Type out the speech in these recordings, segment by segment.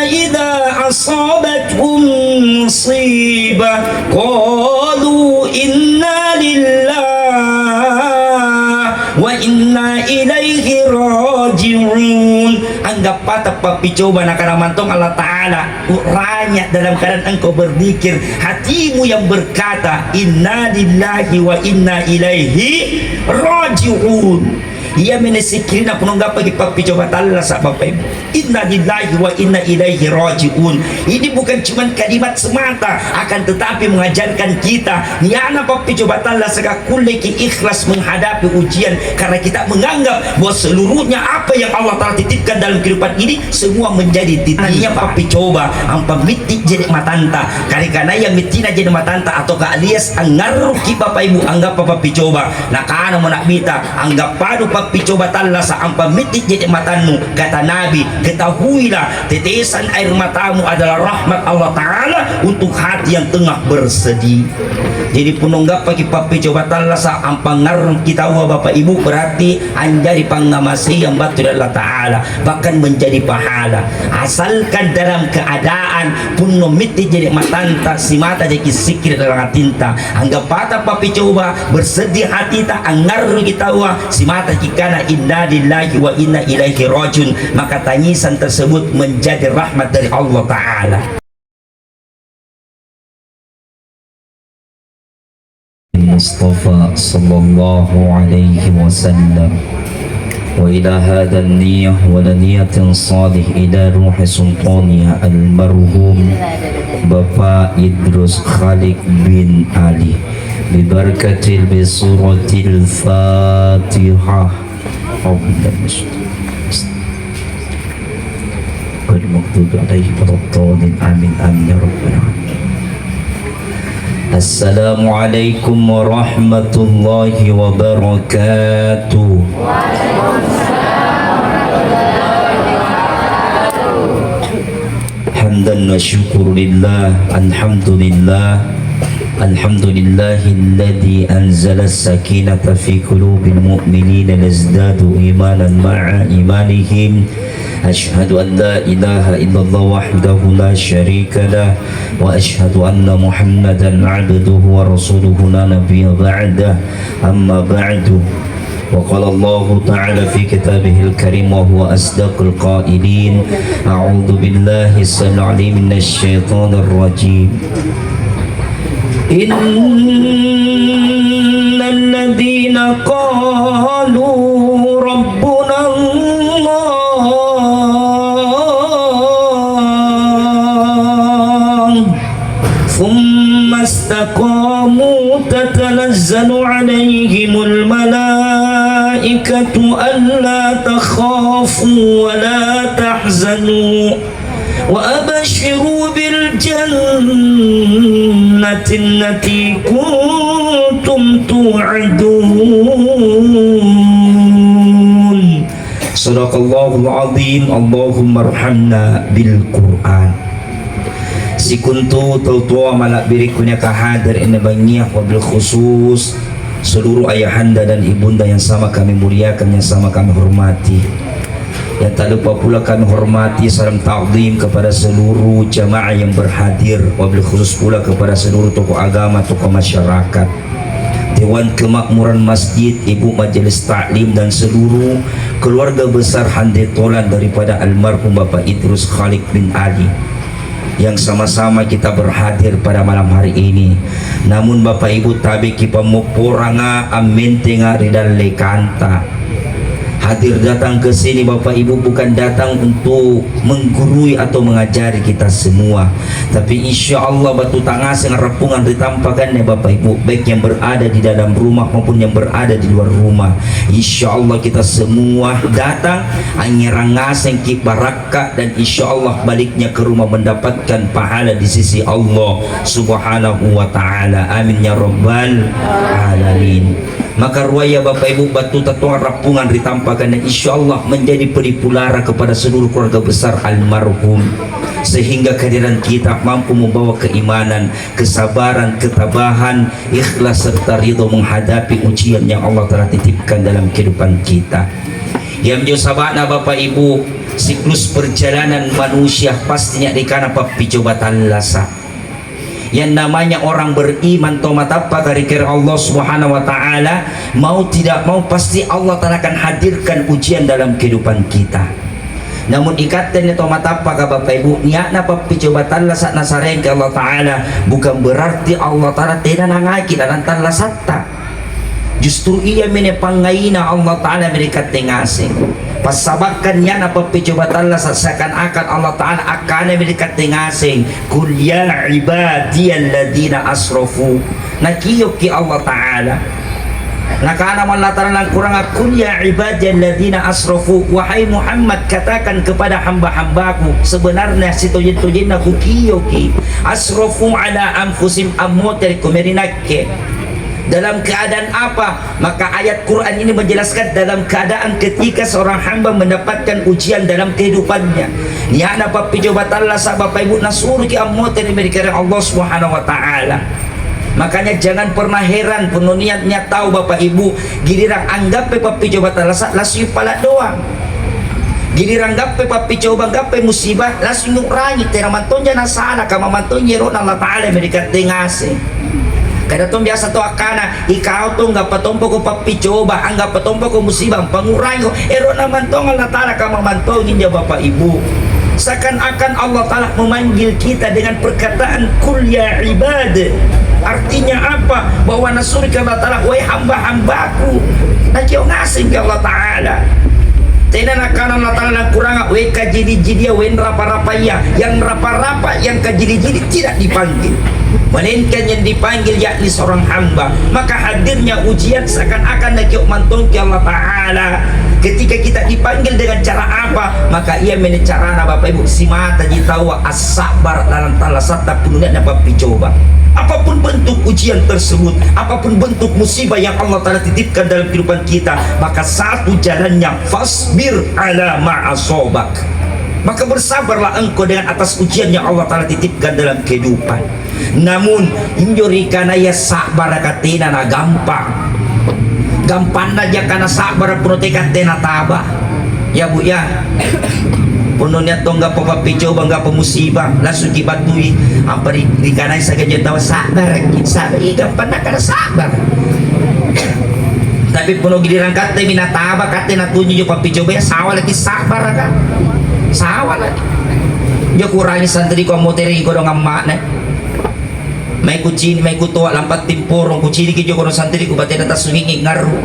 إذا أصابتهم مصيبة قالوا إنا لله وإنا إليه راجعون. Anggap patah papi coba nak mantong Allah Ta'ala uranya dalam keadaan engkau berzikir, hatimu yang berkata inna lillahi wa inna ilaihi raji'un. Ia menesikirin apa nunggap bagi papi coba talla sa bapak ibu. Inna lillahi wa inna ilaihi raji'un. Ini bukan cuma kalimat semata, akan tetapi mengajarkan kita niana papi coba talla saka kuleki ikhlas menghadapi ujian, karena kita menganggap bahwa seluruhnya apa yang Allah Ta'ala titipkan dalam kehidupan ini semua menjadi titinya papi coba ampa miti jadi matanta karena yang mitina jadi matanta atau alias angaruh ki bapak ibu anggap papi coba nakana mo nakbita anggap padu papi coba talla sa ampa miti jadi matanmu. Kata Nabi, ketahuilah tetesan air matamu adalah rahmat Allah Ta'ala untuk hati yang tengah bersedih. Jadi penunggap bagi papi coba talla sa ampa ngarung kita bapak ibu berarti anjari pangamasi yang batu Allah Ta'ala bahkan menjadi pahala, asalkan dalam keadaan puno miti jadi matanta si mata jadi sikir dalam tinta anggap patah papi coba bersedih hati tak angaru kita si mata jikana inna lillahi wa inna ilaihi rajiun, maka tangisan tersebut menjadi rahmat dari Allah Ta'ala. Mustafa sallallahu alaihi wasallam wa ila hadha an-niyah wa niyatin salih ila ruhi sultaniya al-marhum Bapak Idrus Khalik bin Ali bibarakatil bi suratil Fatihah wal maghdubi alaihim waladdallin amin amin ya rabbal alamin. Assalamualaikum warahmatullahi wabarakatuh. Hamdan wa syukur lillah, alhamdulillah, alhamdulillahilladzi anzala as-sakinata fi qulubil mu'minina liyazdadu imanan ma'a imanihim. Ashhadu an la ilaha illallah wahdahu la syarika lah wa ashhadu anna Muhammadan abduhu wa rasuluhu la nabiyya ba'dah. Amma ba'du. Wa qala Allah ta'ala fi kitabihil karim wa huwa asdaqul qailin. A'udzu billahi as-sami'il 'alim minasy syaithanir rajim. Innal ladzina qalu rabbuna Allah thumma istaqamu tatanazzalu 'alaihimul malaikatu alla takhafu wa la tahzanu wa abashiru bil jannati allati kuntum tu'adun. Sadaqallahul azim. Allahumma arhamna bil Qur'an. Si kuntu tautua malak birikunya kahadir ina bangiyah wabil khusus seluruh ayahanda dan ibunda yang sama kami muliakan, yang sama kami hormati. Dan tak lupa pula kami hormati salam ta'zim kepada seluruh jamaah yang berhadir, wabil khusus pula kepada seluruh tokoh agama, tokoh masyarakat, Dewan Kemakmuran Masjid, Ibu Majelis Taklim dan seluruh keluarga besar handetolan daripada almarhum Bapak Idrus Khalik bin Ali yang sama-sama kita berhadir pada malam hari ini. Namun Bapak Ibu tabi kipa moporanga amentenga ridal lekanta hadir datang ke sini Bapak Ibu bukan datang untuk menggurui atau mengajari kita semua, tapi insya Allah batu tangas yang rapungan ditampakannya Bapak Ibu, baik yang berada di dalam rumah maupun yang berada di luar rumah. Insya Allah kita semua datang angirangas yang kibaraka, dan insya Allah baliknya ke rumah mendapatkan pahala di sisi Allah Subhanahu wa Ta'ala. Amin ya rabbal alamin. Maka ruaya Bapak Ibu batu tatuan rapungan ditampakan dan insya Allah menjadi peripulara kepada seluruh keluarga besar almarhum, sehingga kehadiran kita mampu membawa keimanan, kesabaran, ketabahan, ikhlas serta ridho menghadapi ujian yang Allah telah titipkan dalam kehidupan kita. Yang jo sabana Bapak Ibu, siklus perjalanan manusia pastinya dikana papico batallasa. Yang namanya orang beriman tomatapa karikir Allah Subhanahu wa taala, mau tidak mau pasti Allah Taala akan hadirkan ujian dalam kehidupan kita. Namun ikatan itu matapa ka Bapak Ibu, niatna papico batallasa nasareng ke Allah Taala bukan berarti Allah Taala tidak nangaki dan tallasatta. Justru ia menepangaina Allah Ta'ala mereka tengasing pasabakan yan apa picobatala seakan-akan Allah Ta'ala akan mereka tengasing kul ya ibadiyalladina asrafu nakiyok ki Allah Ta'ala nakana Allah Ta'ala kurang kul ya ibadiyalladina asrafu wahai Muhammad katakan kepada hamba-hambaku sebenarnya situjin-tujin aku kiyoki asrafu ala anfusim ammoteriku merinakke dalam keadaan apa? Maka ayat Quran ini menjelaskan dalam keadaan ketika seorang hamba mendapatkan ujian dalam kehidupannya. Niana papi jobatalla sa Bapak Ibu nasur ki ammoten mereka Allah Subhanahu wa taala. Makanya jangan pernah heran penuh niatnya tahu Bapak Ibu giliran anggap papi jobatalla sa lasu pala doang. Giliran gape papi coba gape musibah lasu ngurangi teramantonnya nasala kamamantonnya ron Allah taala mereka tengase. Kada tong biasa to akana ikaw tong nggak patompo ko papicoba anggap patompo ko musibah pangurangi ko ero naman tong Allah Ta'ala ka mamantongin ya Bapak Ibu seakan-akan Allah Ta'ala memanggil kita dengan perkataan kul ya ibad artinya apa bahwa nasuri ka Allah Ta'ala wahai hamba-hambaku nakio ngasing ke Allah Ta'ala tidak akan Allah Ta'ala kurang weh kajidi-jidia weh rapa-rapaya yang rapa-rapa yang kajidi-jidi tidak dipanggil melainkan yang dipanggil yakni seorang hamba. Maka hadirnya ujian seakan-akan nak mantung ke Allah Ta'ala ketika kita dipanggil dengan cara apa maka ia menecarana Bapak Ibu si mata jitawa as-sabar dalam talasata penuhnya dapat dicoba apapun bentuk ujian tersebut apapun bentuk musibah yang Allah Ta'ala titipkan dalam kehidupan kita maka satu jalannya fasbir ala ma'asobak maka bersabarlah engkau dengan atas ujian yang Allah Ta'ala titipkan dalam kehidupan. Namun injurikana ya sabar katina na gampang aja karena sabar protekan tena taba ya Bu ya punonnya to nggak papapi coba nggak pemusibah langsung dibatui apa di kanai saja tahu sabar gampang karena sabar tapi puno giliran kate minataba kate natunyi jo papi coba ya sawa lagi sabar kan sawa lagi jo kurangi santri ko moteri ko dong amak may kucini may kutuwa lampat timpurong kucini ki jo kono santri ko batena ta sungingi ngaru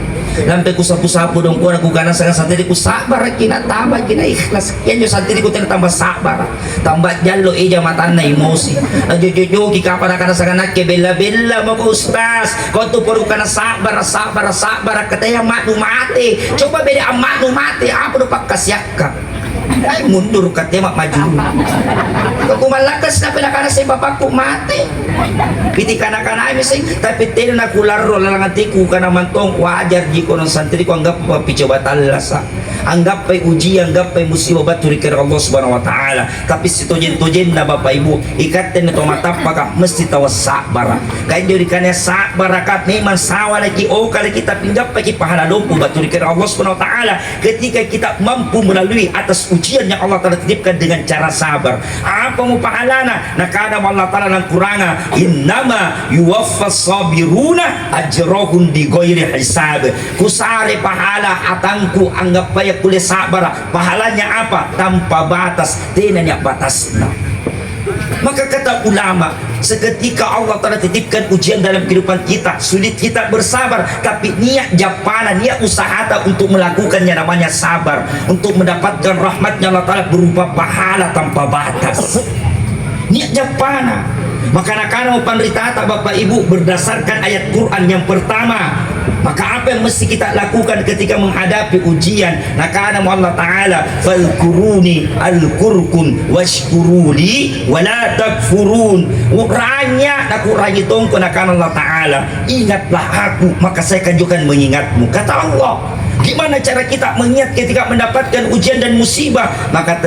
lampe ku sapu-sapu dong ko nagugana sa santri ko sabar kinataba kinaikhlas yan jo santri ko tambah sabar tambah jallo eja matan na emosi jojo ki kapan kana sa kanak ke bella mo ko ustaz ko tu puru kana sabar katanya matu mati coba beda amatu mati apa do pakkasyak ay mundur katanya maju kung malakas na pinakana sa bapakku mati piti kana-kana ay mising tapi tino na kularo lalangatiku ka naman tong wajar di ko ng santri ko anggap papicoba talasa anggap pa'y uji anggap pa'y musibah baturi kira Allah Subhanahu wa ta'ala tapi si tujen na Bapak Ibu ikatin nito matapa ka mesti tawas sabar kaya di kanya sabar ka memang sawa lagi kali kita pinggap pa kipahalalong po baturi kira Allah Subhanahu wa ta'ala ketika kita mampu melalui atas ujian yang Allah Ta'ala titipkan dengan cara sabar apa mo pahalana nakada Allah Ta'ala ng kuranga innama yuwaffas sabiruna ajrohum di ghairi hisab kusare pahala atangku anggap paya kulit sabar pahalanya apa tanpa batas tinanya batasna maka kata ulama seketika Allah Ta'ala titipkan ujian dalam kehidupan kita sulit kita bersabar tapi niat japana niat usaha untuk melakukannya namanya sabar untuk mendapatkan rahmatnya Allah Ta'ala berupa pahala tanpa batas niat japana maka nakana panritata Bapak Ibu berdasarkan ayat Quran yang pertama maka apa yang mesti kita lakukan ketika menghadapi ujian nakana Allah Ta'ala falkuruni alkurkun washkuruli wala takfurun uranya nakurangi tongko nakana Allah Ta'ala ingatlah aku maka saya akan mengingatmu kata Allah gimana cara kita mengingat ketika mendapatkan ujian dan musibah maka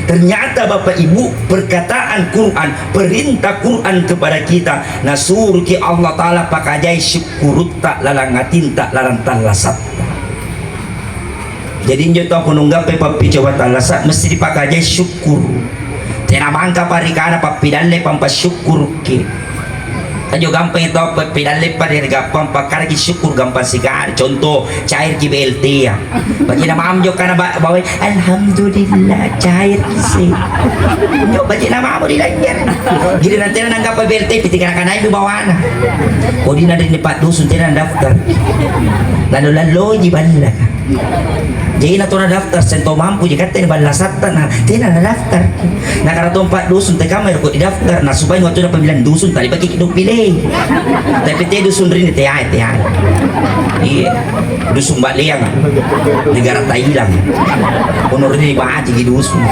ternyata Bapak Ibu perkataan Quran perintah Quran kepada kita nasurki Allah Ta'ala pakajai syukurut tak lalangatin tak larantan lasat Jadi nyo to kununggap pe papijo batala sa mesti dipakaja syukur. Tena mangka parikana papidalle pampasyukur ki. Ayo gampang itu papidalle pa dari gampang pakar ki syukur gampang sikar. Contoh cair ki BLT ya. Bagi nama amjo kana bawa alhamdulillah cair ki se. Yo bagi nama amjo dilanggar. Jadi nanti nanggap pa BLT pitikana kana ibu bawana. Kodi na din Pak Dusun tena daftar. Lalu di bala. Jadi na to na daftar sento mampu jika tena balasatan na tena na daftar. Na kana to Pak Dusun te kamay ko daftar na supaya waktu na pemilihan dusun tali bagi hidup pilih. Tapi te dusun rin te ay. Iya. Dusun Mbak Liang. Negara Thailand. Honor ini bahaji di dusun.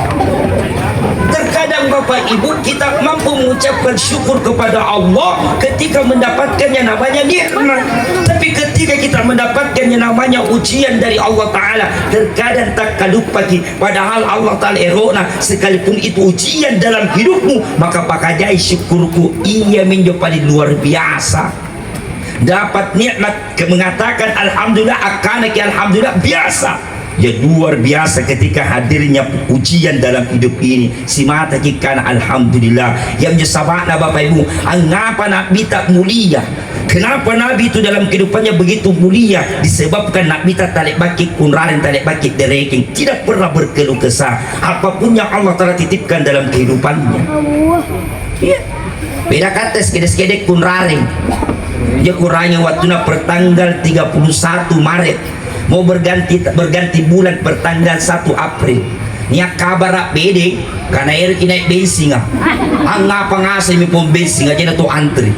Terkadang Bapak Ibu kita mampu mengucapkan syukur kepada Allah ketika mendapatkan yang namanya nikmat. Tapi ketika kita mendapatkan yang namanya ujian dari Allah Ta'ala, terkadang tak lupa padahal Allah Ta'ala erona sekalipun itu ujian dalam hidupmu, maka pakajai syukurku ia menjadi luar biasa. Dapat nikmat mengatakan alhamdulillah akan alhamdulillah biasa. Ya luar biasa ketika hadirnya ujian dalam hidup ini. Si mata kita alhamdulillah. Yang menyesabana Bapak Ibu, angapa Nabi tak mulia? Kenapa Nabi itu dalam kehidupannya begitu mulia? Disebabkan Nabi tak talik bakit kunrarin, talik bakit dereking, tidak pernah berkeluh kesah apapun yang Allah telah titipkan dalam kehidupannya. Ya. Beda kata sekedek kunraring. Dia kurangnya waktunya pertanggal 31 Maret. Mau berganti bulan pertanggal 1 April. Nya kabar bede karena air naik bensin ngapa ngasih mi pom bensin aja tu antri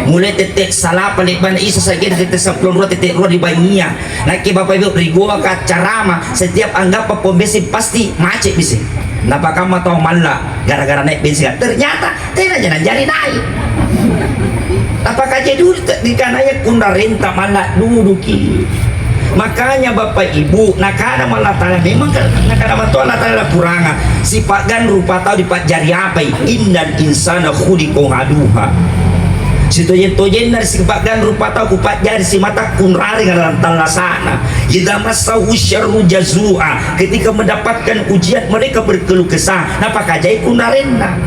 mulai tetek salah paling ban isa saja tetek 10 tetek di banyak nak Bapak Ibu rigoa ka carama setiap anggap pom bensin pasti macet bisa. Napa kamu tahu malah gara-gara naik bensin ternyata tidak jangan jari naik. Apakah jadi dulu di kanaya kunda renta malah dulu ki. Makanya Bapak Ibu nakada malah tala memang nakada malah Allah Ta'ala kurangan sifat gan rupa tahu di pak jari apa innal insana khuliqu haduha situ yen dari sifat gan rupa tahu ku pak jari si mata kunrari dalam talasana idza masau syarru jazua ketika mendapatkan ujian mereka berkeluh kesah napa kajai kunarena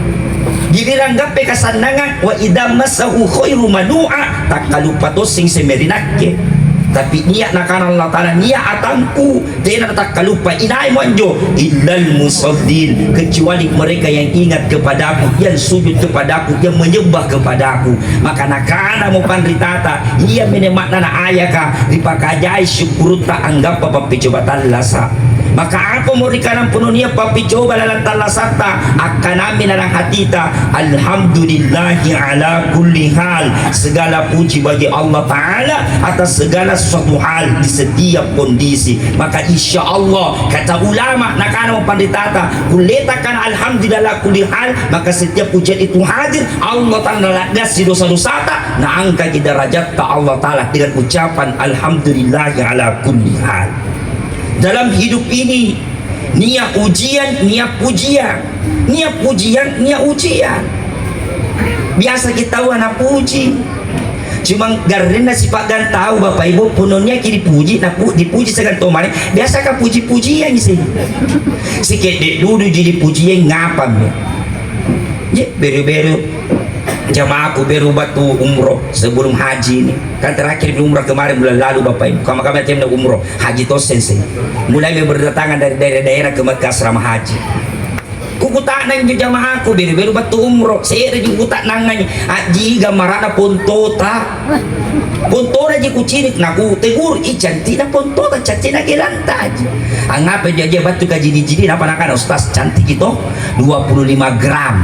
giliran gape kasandangan wa idza masau khairu manua tak kalupa to sing semerinake. Tapi niat nakana Allah Ta'ala niat atamku tidak tak kalupa inai monjo illal musaddin kecuali mereka yang ingat kepadaku yang sujud kepadaku yang menyembah kepadaku maka nakana mo pandritata ia menemakna ayaka dipakajai syukur tak anggap apa coba talasa maka apa mau dikanan penuhnya papi coba dalam talasata akan amin dalam hatita alhamdulillahi ala kulli hal segala puji bagi Allah Ta'ala atas segala suatu hal di setiap kondisi maka insya Allah kata ulama nakana mau panditata kuletakan alhamdulillah kulli hal maka setiap pujian itu hadir Allah Ta'ala ngasih dosa-dosa nah angka derajat ta Allah Ta'ala dengan ucapan alhamdulillahi ala kulli hal. Dalam hidup ini niat ujian, niat pujian, niat pujian, niat ujian. Biasa kita tahu anak puji, cuma karena si Pak Gan tahu Bapak Ibu punonnya kini puji, nak dipuji segan tomane. Biasa kan puji-pujian sih. Sikit dek dulu jadi pujian ngapam ya. Je beru-beru jamaahku beru batu umroh sebelum haji ini kan terakhir di umroh kemarin bulan lalu Bapak Ibu kami tim umroh haji tosen mulai berdatangan dari daerah-daerah ke Mekah asrama haji kuku tak nang jamaahku beru batu umroh saya juga tak nanganya haji gamarana pontota ji kucinik naku tegur ijan tidak pontota cantik lagi lantai angapa dia batu kajini-jini apa nakan ustaz cantik itu 25 gram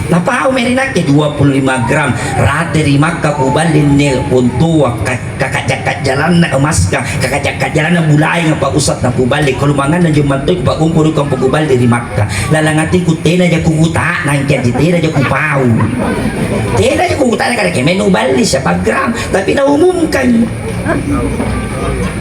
Napa merinake 25 gram rate rimakka kubalin ne untua kakak jakat jalan na emaska kakak jakat jalan na bulay nga pa usat na kubalik kalumangan na jumantoy pa kumpuro kang pagubal di rimakka lalangati ku tena ja kuguta nang kaya tena ja kupau tena ja kuguta na kada kaya menubali siya pag gram tapi naumumkan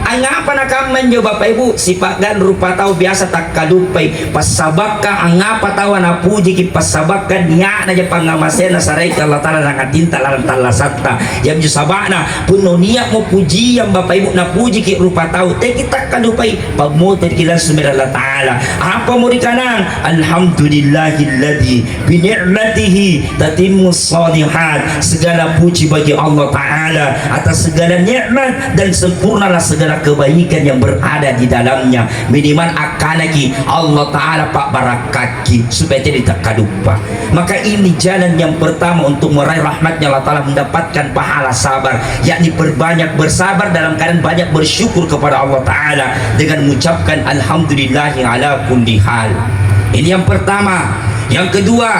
Ang apa na kaman nyo Bapak Ibu, sipagan rupa tau biasa tak kalupay, pasabaka ang apa tawa na puji ki pasabaka niya na dya pangamasena sa rey Allah Ta'ala nakatinta lang talasatta. Yang nyo sabana, puno niya mo puji yang Bapak Ibu na puji ki rupa tau, te kita kalupay, pagmotor kila sumira Allah Ta'ala. Apa mo rin ka nang, alhamdulillahilladzi bini'matihi tatimmu shalihat. Segala puji bagi Allah Ta'ala atas segala nikmat dan sempurnalah segala kebaikan yang berada di dalamnya. Minimal akanaki Allah Ta'ala pak barakaki supaya tidak lupa. Maka ini jalan yang pertama untuk meraih rahmatnya Allah Ta'ala, mendapatkan pahala sabar, yakni berbanyak bersabar dalam keadaan banyak bersyukur kepada Allah Ta'ala dengan mengucapkan alhamdulillahi ala kulli hal. Ini yang pertama. Yang kedua,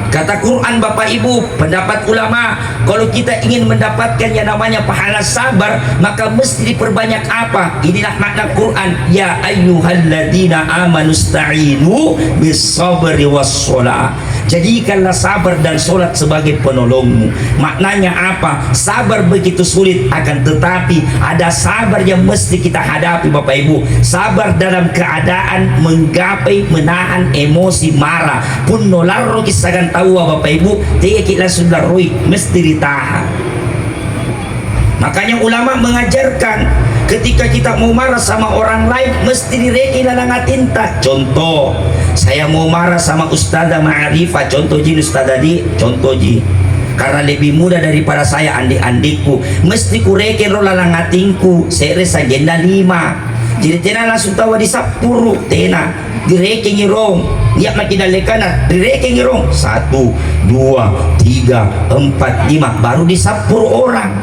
kata Quran Bapak Ibu, pendapat ulama, kalau kita ingin mendapatkan yang namanya pahala sabar, maka mesti diperbanyak apa? Inilah makna Quran, ya ayyuhalladzina amanu sta'inu bis sabri was shalah. Jadikanlah sabar dan solat sebagai penolongmu. Maknanya apa? Sabar begitu sulit, akan tetapi ada sabar yang mesti kita hadapi Bapak Ibu. Sabar dalam keadaan menggapai, menahan emosi marah. Pun nolarro kisagan tawa Bapak Ibu, dia kita sudah rui, mesti ditahan. Makanya ulama mengajarkan ketika kita mau marah sama orang lain mesti direki lalanga tinta. Contoh, saya mau marah sama Ustazah Ma'arifah, contoh ji Ustazah di, contoh ji, karena lebih muda daripada saya adik-adikku, mesti kureke ro lalangatinku sere sagenda 5. Jadi tena langsung tawa di 10 tena direke ngirong ya makinalekana direke ngirong 1, 2, 3, 4, 5 baru di 10 orang.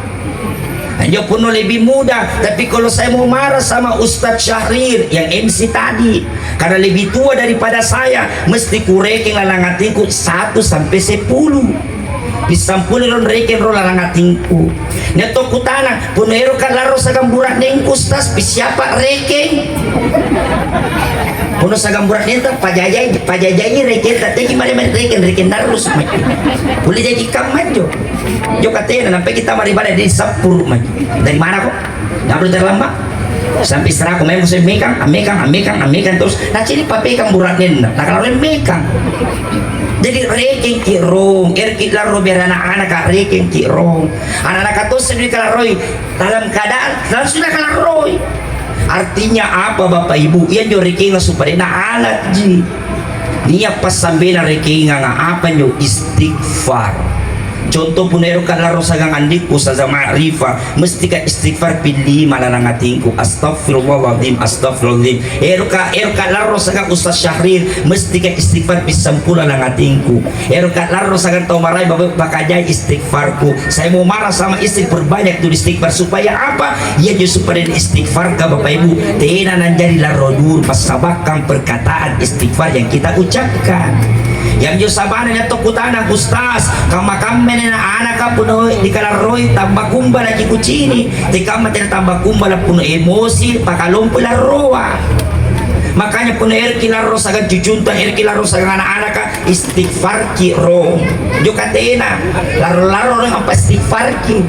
Hanya pun lebih mudah. Tapi kalau saya mau marah sama Ustadz Syahrir yang MC tadi, karena lebih tua daripada saya, mesti kureke lalangatinku 1 sampai 10. Bisampuli ron reken ro lalangatinku. Neto kutana punero kalaro sa gamburat neng kustas siapa reken. Puno sa gamburat nenta pajajay reken tateki mari reken darus mai. Boleh jadi kaman jo. Jo katena sampai kita mari balik dari Sapur mai. Dari mana kok? Nggak perlu terlambat. Sampai setelah aku main musim mekang terus. Nah sini papekang burat nenda. Nah kalau mekang. Jadi reking kirong, erkit laro biar anak-anak kak reking kirong. Anak-anak itu sendiri kalaroi dalam keadaan langsung sudah kalaroi. Artinya apa Bapak Ibu? Yan jo reking supaya na alat ji. Niya pas sambil na reking nga apa nyo istighfar. Contoh punero kalaro sagang andikku sa Ma'arifah mesti ka istighfar pilih malanangatingku astagfirullahaladzim astagfirullahaladzim. Ero kalaro sagang Ustaz Syahrir mesti ka istighfar pisampula nangatingku. Ero kalaro sagang tau maray bakajay istighfarku. Saya mau marah sama istri perbanyak tuh istighfar supaya apa? Ya justru supaya istighfar ka Bapak Ibu tena nanjari larodur pasabakang perkataan istighfar yang kita ucapkan. Yang jo sabana na to kutana Ustaz kamakamme na anak ka puno di kalaroi tambah kumbal lagi kucini di kamma tambah kumbal puno emosi pakalompo la roa. Makanya puno erki laro sagan jujunta erki laro sagan anak-anak ka istighfar ki ro jo katena laro ng apa istighfar ki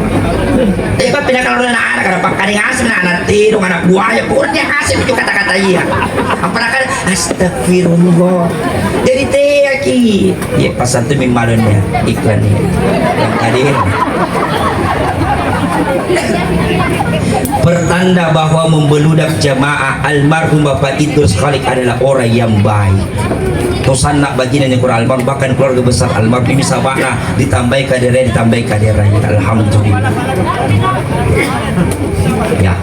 pa pinakalaro na anak ka pakaning asim na anak tiro anak buaya puro niya asim jo kata-kata iya apa nakal astagfirullah jadi ki ya pasan tu mimalonnya iklan ini yang hadir. Pertanda bahwa membeludak jamaah almarhum Bapak Idrus Khalik adalah orang yang baik. Tosan nak bagian yang kurang almarhum bahkan keluarga besar almarhum ini sabana ditambah kadernya alhamdulillah. Ya.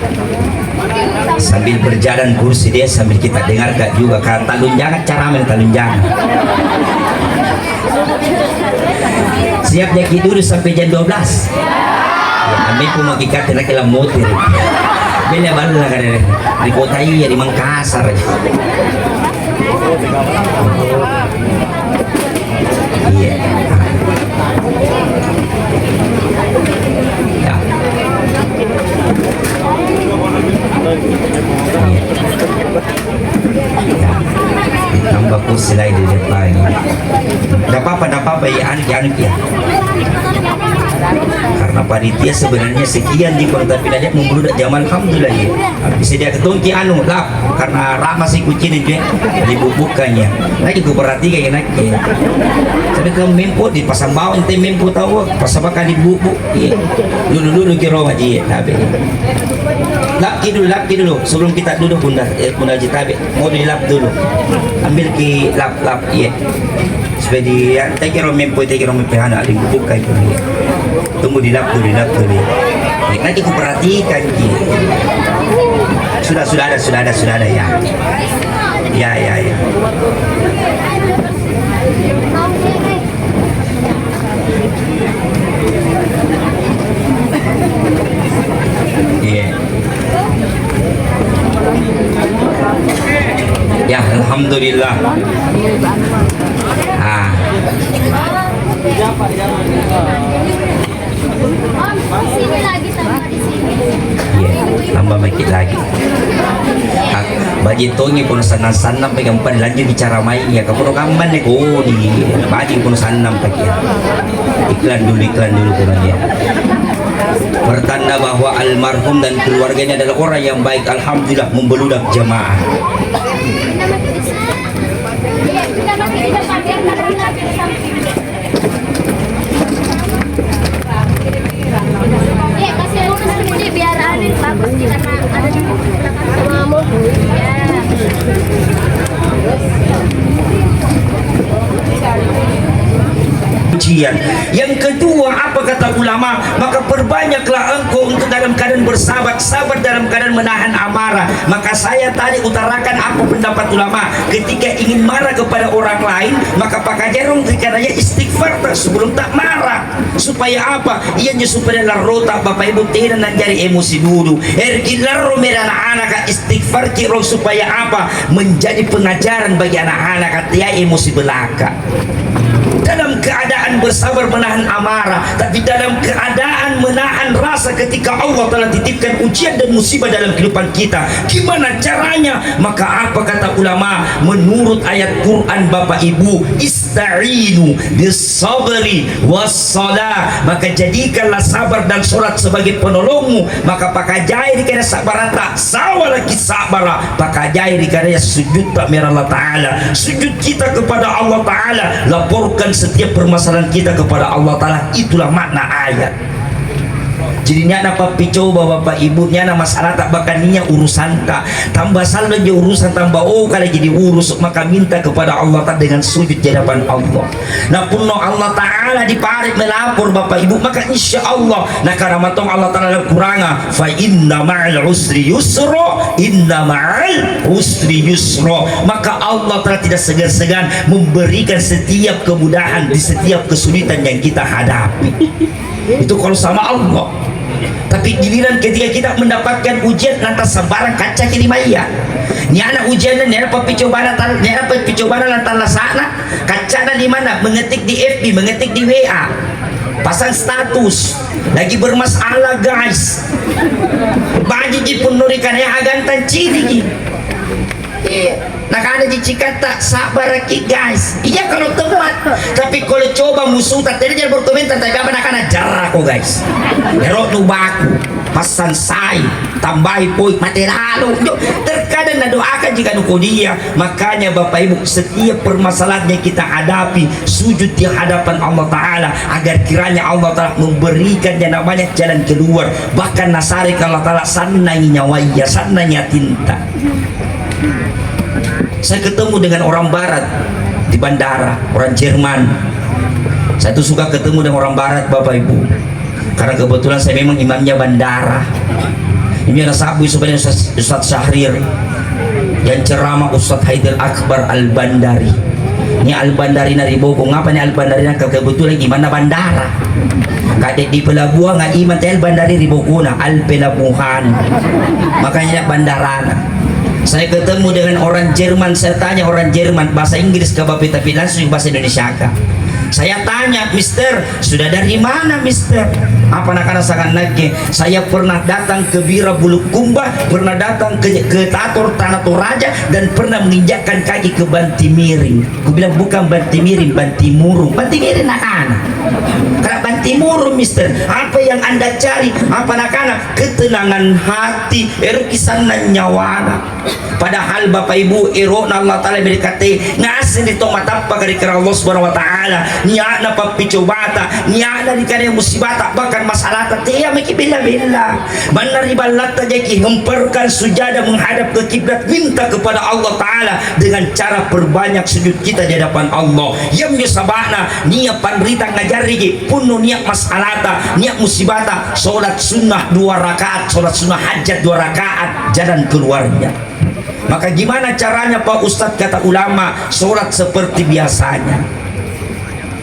Sambil berjalan kursi dia sambil kita dengar gak juga karena talunjangan cara main talunjangan. Siapnya dulu sampai jam 12. Ya, kami pun mau ikat nak kelam motor. Bila baru lah kan di kota ini di Mangkasar. Iya. Ya. Tambah kursi lain di depan. Tidak apa-apa ya anak ya. karena panitia sebenarnya sekian di kota Pindah membludak zaman alhamdulillah ya. Bisa dia ketungki anu lap karena ramah si kucing itu dibubukannya. Lagi gue perhatikan ya nak. Tapi kalau mempo di pasang bawah ente mempo tahu pasang bakal dibubuk. Iya. Dulu kira aja ya tapi. Lap dulu sebelum kita duduk bunda Haji Tabe mau dilap dulu. Ambil ki lap iya. Supaya dia tak kira mempo anak dibubukan itu ya. Tunggu dilap dulu nanti aku perhatikan gitu. Sudah ada ya iya ya alhamdulillah Sini lagi sama di sini. iya tambah sedikit lagi bagi tongi pun sanam pegang pan lanjut bicara main ya kapuro kamban nih di bagi pun sanam pakai iklan dulu pun ya bertanda bahwa almarhum dan keluarganya adalah orang yang baik alhamdulillah membeludak jamaah. Iya, kasih lurus ini biar ada bagus karena ada di belakang kamu. Ya. Ujian. Yang kedua apa kata ulama, maka perbanyaklah engkau untuk dalam keadaan bersabar, sabar dalam keadaan menahan amarah. Maka saya tadi utarakan apa pendapat ulama, ketika ingin marah kepada orang lain maka pakai jarum karena istighfar sebelum tak marah. Supaya apa? Ianya supaya larota bapak ibu tidak nanjari emosi dulu. Erkilarro merana anak istighfar kiro supaya apa? Menjadi pengajaran bagi anak-anak dia emosi belaka. Dalam keadaan bersabar menahan amarah, tapi dalam keadaan menahan rasa ketika Allah telah titipkan ujian dan musibah dalam kehidupan kita. Gimana caranya? Maka apa kata ulama? Menurut ayat Quran Bapak Ibu, ista'inu bis-sabri was-salah. Maka jadikanlah sabar dan sholat sebagai penolongmu. Maka pakajai dikana sabar tak sawala kisabara. Pakajai dikana sujud tak merah Allah Ta'ala. Sujud kita kepada Allah Ta'ala. Laporkan setiap permasalahan kita kepada Allah Ta'ala. Itulah makna ayat. Jadi nyana papi coba bapak ibunya nama masalah tak bakaninya urusan tak tambah salah aja urusan tambah kalau jadi urus maka minta kepada Allah Ta'ala dengan sujud di hadapan Allah. Nah pun Allah Ta'ala diparik melapor bapak ibu maka insya Allah nah karena matong Allah Ta'ala kuranga fa inna ma'al usri yusro maka Allah Ta'ala tidak segan-segan memberikan setiap kemudahan di setiap kesulitan yang kita hadapi. Itu kalau sama Allah. Tapi giliran ketika kita mendapatkan ujian lantas sembarang kaca kini maya. Ni anak ujian dan ni apa percobaan lantas lasana kaca di mana mengetik di FB, mengetik di WA, pasang status lagi bermasalah guys. Bagi di penurikan yang agantan ciri. Nak ada di Cikata sabar lagi guys. Iya kalau temat, tapi kalau coba musuh tak jadi jangan berkomentar tapi apa nak ajar aku guys. Erok nubaku pasan say tambahi poin mati lalu. Terkadang nak doakan jika nuko dia. Makanya Bapak Ibu setiap permasalahan yang kita hadapi sujud di hadapan Allah Ta'ala agar kiranya Allah Ta'ala memberikan yang namanya jalan keluar. Bahkan nasari Allah Ta'ala sananya waya sananya tinta. Saya ketemu dengan orang barat di bandara, orang Jerman. Saya tuh suka ketemu dengan orang barat Bapak Ibu karena kebetulan saya memang imamnya bandara. Ini ada sabu sebenarnya Ustaz Syahrir yang ceramah Ustaz Haidil Akbar Al-Bandari. Ini Al-Bandari nari boko ngapa nih Al-Bandari nak kebetulan gimana bandara kadek di pelabuhan nggak iman tel bandari di bokuna Al-Pelabuhan makanya bandarana. Saya ketemu dengan orang Jerman, saya tanya orang Jerman bahasa Inggris ke Bapak tapi langsung bahasa Indonesia kah? Saya tanya, Mister, sudah dari mana Mister? Apa nak sangat lagi? Saya pernah datang ke Bira Bulukumba, pernah datang ke Tator Tanah Toraja, dan pernah menginjakkan kaki ke Bantimiri. Aku bilang bukan Bantimiri, Bantimurung. Bantimiri nak-anak. Karena Bantimurung Mister, apa yang anda cari? Apa nak-anak? Ketenangan hati, erkisan dan nyawana. Padahal Bapak Ibu, irona Allah Ta'ala berkata, ngasih di tomat apa dari Allah Subhanahu Wa Ta'ala, niana papico bata, niana di kana musibata, bahkan masalah tatiya maki bila-bila. Benar ibalat jadi hemparkan sujada menghadap ke kiblat, minta kepada Allah Ta'ala dengan cara perbanyak sujud kita di hadapan Allah. Yang sabana niat panrita ngajari puno niat masalata, niat musibata, solat sunnah 2 rakaat, solat sunnah hajat 2 rakaat, jalan keluarnya. Maka gimana caranya Pak Ustadz, kata ulama, sholat seperti biasanya.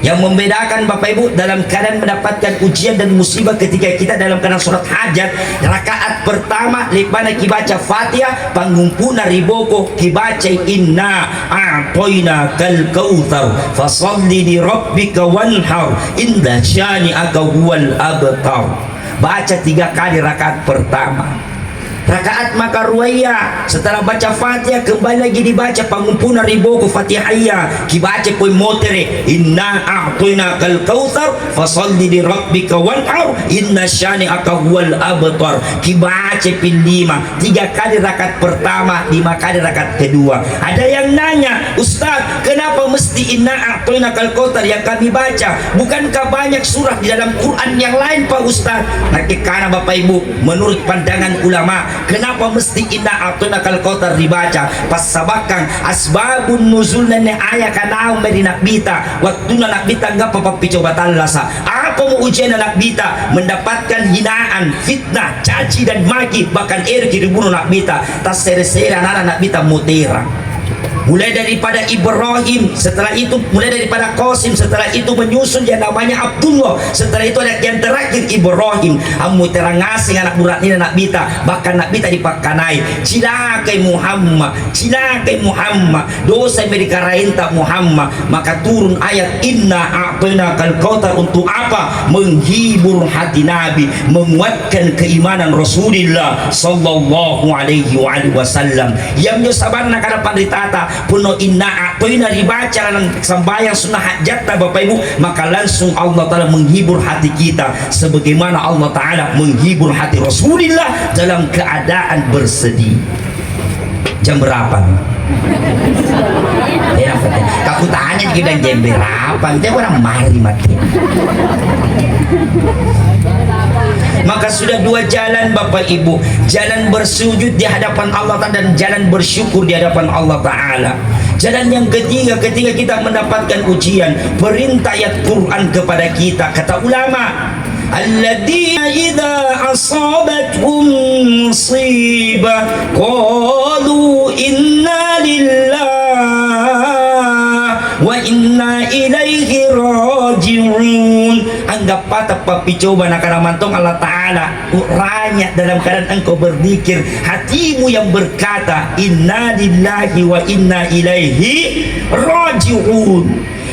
Yang membedakan Bapak Ibu dalam keadaan mendapatkan ujian dan musibah ketika kita dalam keadaan sholat hajat, rakaat pertama lepana kibaca Fatihah, pangumpuna riboko kibaca inna a'toina kal kautsar fasalli li rabbika wanhar inda syani'aka huwal abtar. Baca 3 kali rakaat pertama. Rakaat maka ruwaya, setelah baca Fatihah kembali lagi dibaca pangumpuna riboko Fatihahnya, kibaca poy motere inna a'toina kal kautsar fasalli li rabbika wanhar inna syani'aka huwal abtar. Kibaca pin 5, 3 kali rakaat pertama, 5 kali rakaat kedua. Ada yang nanya, Ustaz, kenapa mesti inna a'toina kal kautsar yang kami baca? Bukankah banyak surah di dalam Quran yang lain Pak Ustaz? Nah, karena Bapak Ibu, menurut pandangan ulama, kenapa mesti inna a'toina kal kautsar dibaca? Pas sabakang asbabun nuzul nene ayat kana medina bita, waktu nak bita enggak apa coba talasa. Apa mau ujian anak bita? Mendapatkan hinaan, fitnah, caci dan maki, bahkan dibunuh nak bita. Tas sere-sere anak bita mutera. Mulai daripada Ibrahim, setelah itu mulai daripada Qasim, setelah itu menyusul yang namanya Abdullah, setelah itu ada yang terakhir Ibrahim. Amu terangasing anak burat ini anak bita, bahkan anak bita dipakanai cilakai Muhammad, cilakai Muhammad, dosa mereka rainta Muhammad. Maka turun ayat inna a'toina kal kautsar. Untuk apa? Menghibur hati Nabi, menguatkan keimanan Rasulullah sallallahu alaihi wasallam. Yang nyosabarna kada panditata puno inna a'toina dibaca dalam sembahyang sunnah hajat Bapak Ibu, maka langsung Allah Ta'ala menghibur hati kita sebagaimana Allah Ta'ala menghibur hati Rasulullah dalam keadaan bersedih. Jam berapa? Ya, kaku tanya kita jam berapa? Dia orang mari mati. Maka sudah 2 jalan Bapak Ibu, jalan bersujud di hadapan Allah Ta'ala dan jalan bersyukur di hadapan Allah Ta'ala. Jalan yang ketiga, ketika kita mendapatkan ujian, perintah ayat Quran kepada kita, kata ulama, alladzina idza asabatuhum musibah qalu inna lillahi wa inna ilaihi raji'un. Anggap patah papi coba nak mantong Allah Ta'ala uranya dalam keadaan engkau berzikir, hatimu yang berkata inna lillahi wa inna ilaihi raji'un.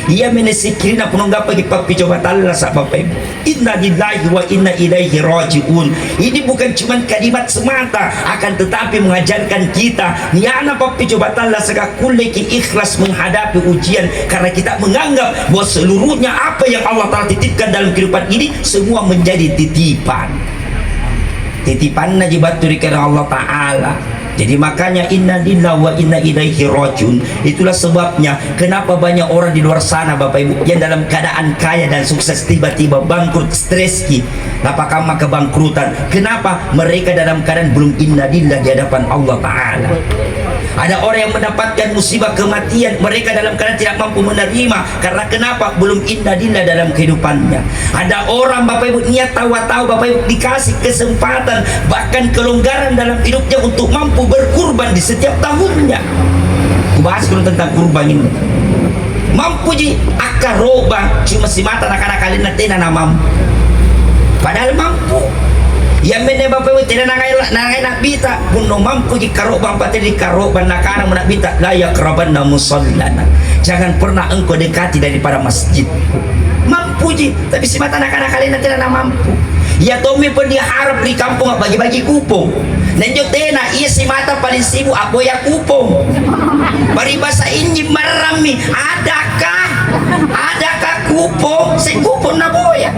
Ia menesikirina pununggap pagi papi coba talla sa Bapak Ibu, inna lillahi wa inna ilaihi raji'un. Ini bukan cuma kalimat semata, akan tetapi mengajarkan kita niana papi coba talla sakakuleki ikhlas menghadapi ujian, karena kita menganggap bahwa seluruhnya apa yang Allah Ta'ala titipkan dalam kehidupan ini semua menjadi titipan. Titipan najibat diberikan Allah Ta'ala. Jadi makanya inna lillahi wa inna ilaihi rajiun. Itulah sebabnya kenapa banyak orang di luar sana Bapak Ibu yang dalam keadaan kaya dan sukses tiba-tiba bangkrut, streski, apakah kebangkrutan. Kenapa? Mereka dalam keadaan belum inna lillahi di hadapan Allah Ta'ala. Ada orang yang mendapatkan musibah kematian, mereka dalam keadaan tidak mampu menerima. Karena kenapa? Belum inna lillahi dalam kehidupannya. Ada orang Bapak Ibu niat tahu-tahu Bapak Ibu dikasih kesempatan bahkan kelonggaran dalam hidupnya untuk mampu berkurban di setiap tahunnya. Kubahas dulu tentang kurban ini. Mampu ji akar roba cuma si mata anak-anak kalian nanti mampu. Padahal mampu. yang mene bapak ibu tidak nangai nak bita puno mampu di karoban pati di karoban nakana nak bita layak keraban musallana. Jangan pernah engkau dekati daripada masjid. Mampu ji, tapi si mata anak-anak kalian tidak mampu. Ya tomi pun diharap di kampung bagi-bagi kupong. Nenjo tena iya si mata paling sibuk apa ya kupong. Paribasa ini marami, adakah kupong? Si kupong na boya.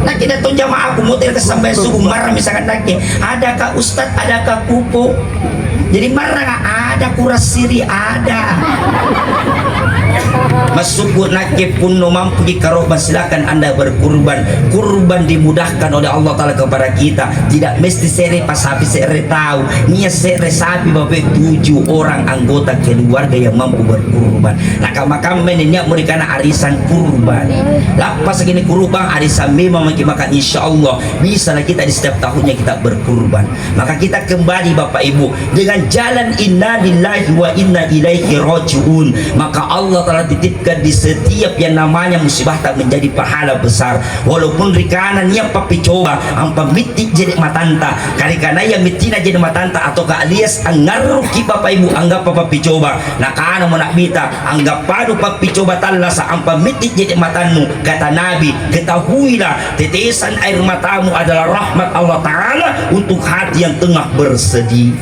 Nah kita tuh jamaah aku mutil ke sampai subuh marah misalkan lagi. Adakah ustad, adakah kupong? Jadi marah nggak ada kuras siri ada. Masuk nakib pun no mampu di karoban silakan anda berkurban. Kurban dimudahkan oleh Allah Ta'ala kepada kita. Tidak mesti seri pas sapi seri tahu. Nia seri sapi bapak 7 orang anggota keluarga yang mampu berkurban. Nah makam menenya mereka arisan kurban. Lapas segini kurban arisan memang makan insya Allah bisa lah kita di setiap tahunnya kita berkurban. Maka kita kembali bapak ibu dengan jalan inna lillahi wa inna ilaihi rajiun. Maka Allah telah titipkan di setiap yang namanya musibah tak menjadi pahala besar. Walaupun rikanan yang papi coba ampa mitik jadi matanta kali karena yang mitina jadi matanta atau ke alias angaruki bapak ibu anggap papi coba nah kana nak bita anggap padu papi coba talasa ampa mitik jadi matanmu kata Nabi ketahuilah tetesan air matamu adalah rahmat Allah Ta'ala untuk hati yang tengah bersedih.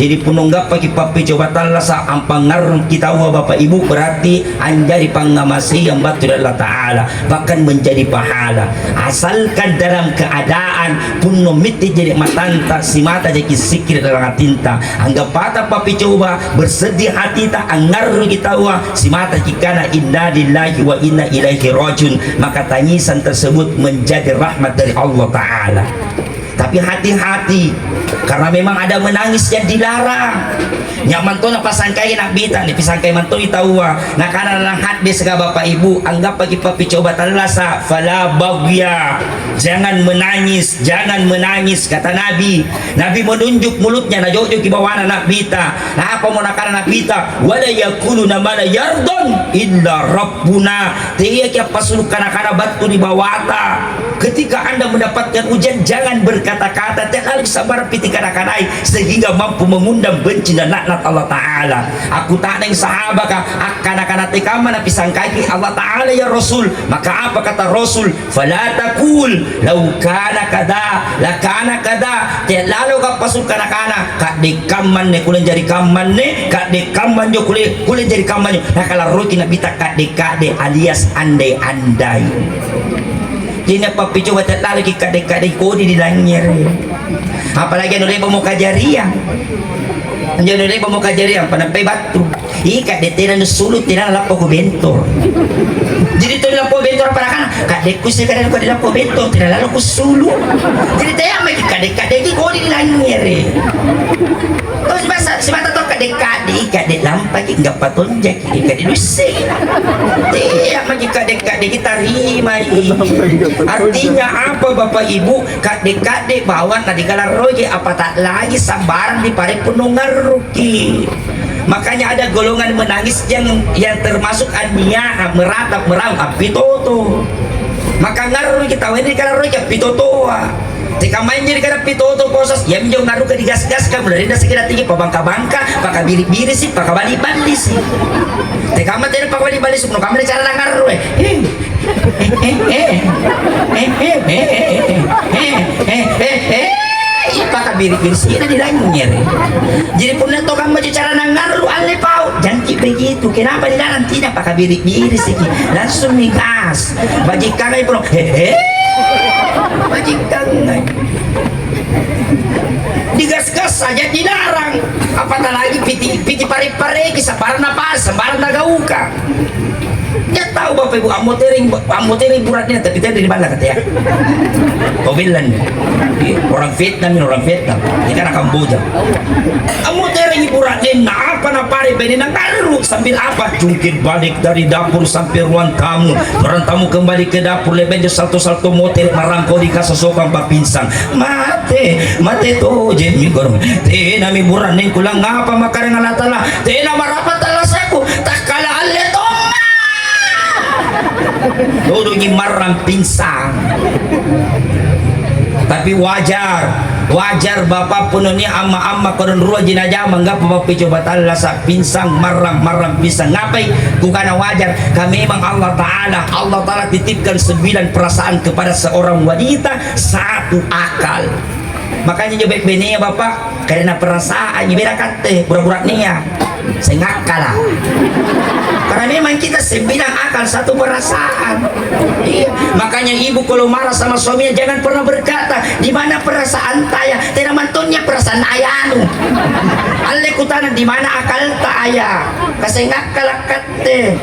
Jadi pununggap pagi papi coba talasa ampa ngarung kita bapak ibu berarti anjari pangamasi yang batu Allah Ta'ala bahkan menjadi pahala asalkan dalam keadaan puno miti jadi matanta si mata jadi sikir dalam tinta anggap patah papi coba bersedih hati tak angar kita si mata kikana inna lillahi wa inna ilaihi rajiun maka tangisan tersebut menjadi rahmat dari Allah Ta'ala. Tapi hati-hati karena memang ada menangis yang dilarang. Yang mantona pasangkai nak bita nih pisangkai mantoi tahu nah karena lahat di sega bapak ibu anggap bagi papi coba talasa fala bagya jangan menangis kata Nabi menunjuk mulutnya na jojo ki bawah anak bita nah apa mau nakana anak bita wala yakunu namala yardon illa rabbuna tiya ki pasuluk kana batu di bawata. Ketika anda mendapatkan ujian jangan berkata-kata terlalu sabar piti kana-kanai sehingga mampu mengundang benci dan laknat Allah Ta'ala. Aku tak ada yang sahabat akan tekama na pisang kaki Allah Ta'ala ya Rasul. Maka apa kata Rasul? Fala takul law kana kada la kana kada lalu ka pasul kana kak dekaman ne kulen jari kaman ne kak dekaman jo kulen jari kaman nah kalau roti nak bita kak dekade alias andai-andai. Jadi papi coba tak lagi kadek-kadek kodi di langir. Apalagi nolai pemuka jariah. Nolai pemuka jariah panampai batu. Ikat deteran sulut tidak lapo ko bentor. Jadi tu lapo bentor para kan kadek ku sekadar ko lapo bentor tidak lalu ku sulu. Jadi tayang mai kadek-kadek kodi di langir. Terus bahasa si mata tu kadek-kadek lampai enggak patonjak kadek lusi. Dia magi kadek-kadek kita terima. Artinya apa bapak ibu kadek-kadek bawa tadi kala roge apa tak lagi sabaran di pare penungar ruki. Makanya ada golongan menangis yang termasuk ania meratap api toto. Maka ngaruh kita ini kala roge api toto. Tika main jadi kada pitoto posas ya minjau ngaruh ke digas-gas kamu dari nasi kira tinggi pabangka-bangka pakai biri-biri sih pakai bali-bali sih tika mah tidak pakai bali-bali sih kamu cara ngaruh pakai biri-biri sih ada di langir jadi pun nanti kamu cara ngaruh alih pau jangan begitu kenapa di dalam tidak pakai biri-biri sih langsung nih gas bajikan ibu majikan digas-gas saja dilarang apatah lagi piti pare-pare kisah barang apa sembarang nagauka ya tahu bapak ibu amotering buratnya tapi tadi di mana kata ya Thailand orang Vietnam ini kan Kamboja amotering buratnya nah apa napari benih ngaruh sambil apa jungkir balik dari dapur sampai ruang tamu kembali ke dapur lebenjo salto-salto motel marangko di kasosokan papinsang mate to jemi gorong tena mi buratnya kulang ngapa makarang alatala tena marapat alasaku tak kala aleto Dodo marang pinsang Tapi wajar bapak punoni amma koron ruwa jinajah mangga bapak coba talla sa pinsang marang pinsang ngapai bukan wajar kami memang Allah Ta'ala titipkan 9 perasaan kepada seorang wanita, 1 akal. Makanya nyo baik niya bapak karena perasaan nyo berakat burak-burak niya saya ngakal lah karena memang kita 9 akal 1 perasaan. Iya. Makanya ibu kalau marah sama suaminya jangan pernah berkata di mana perasaan taya tidak mantunnya perasaan ayanu alle kutana di mana akal ta ayah kasi ngakal kate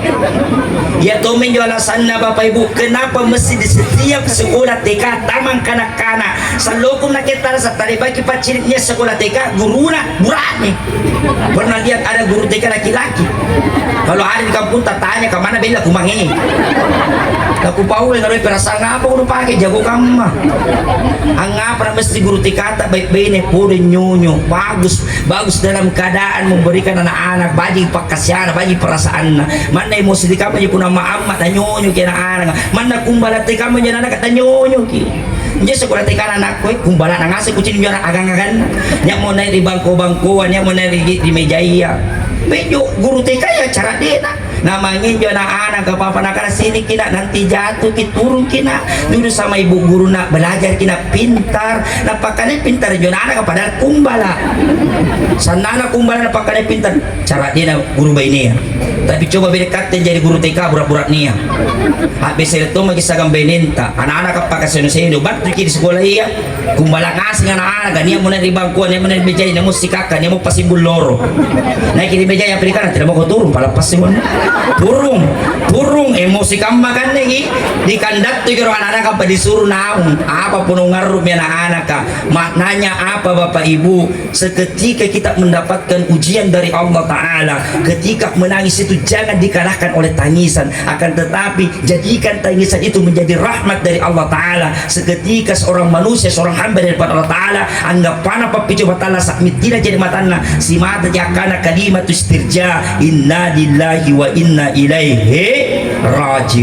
ya tomen jo alasan na bapak ibu kenapa mesti di setiap sekolah TK tamang kanak-kanak sa lokum na kita sa talibaki paciritnya sekolah TK guruna burane pernah lihat ada guru TK laki-laki kalau hari di kampung tanya kemana bela kumangi aku paul yang perasaan apa udah pakai jago kamu mah angapa mesti guru TK tak baik-baik nih pure nyonyo bagus dalam keadaan memberikan anak-anak bagi pakasiana bagi perasaan mana emosi di kamu pun nama amat dan nyonyo kira anak mana kumbala TK menjadi anak kata nyonyo ki jadi sekolah TK anak kue kumbala nangase kucing juara agang-agang yang mau naik di bangku-bangkuan yang mau naik di meja iya bejo guru TK ya cara dia namanya juga anak apa-apa nak sini kina nanti jatuh kita turun kina dulu sama ibu guru nak belajar kina pintar napakannya pintar juga anak kepada kumbala sana kumbala napakannya pintar cara dia guru bayi ini ya tapi coba berdekat jadi guru TK burak-burak nih ya habis itu magi sagam benenta anak-anak pakai seno-seno bantu di sekolah iya kumbala ngasih anak-anak dia mau di bangkuan dia mau di meja dia mau sikaka dia mau pasimbul loro naik di meja yang berikan tidak mau kau turun pala pasimbul turung emosi kamu makan lagi di kandak tuh kira anak-anak apa disuruh naung apa pun ngaruh anak-anak maknanya apa bapak ibu seketika kita mendapatkan ujian dari Allah Ta'ala ketika menangis itu jangan dikalahkan oleh tangisan akan tetapi jadikan tangisan itu menjadi rahmat dari Allah Ta'ala seketika seorang manusia seorang hamba daripada Allah Ta'ala anggap panah papicu batala sakmit tidak jadi matana si mata jakana kalimat istirja inna lillahi wa inna ilaihi raji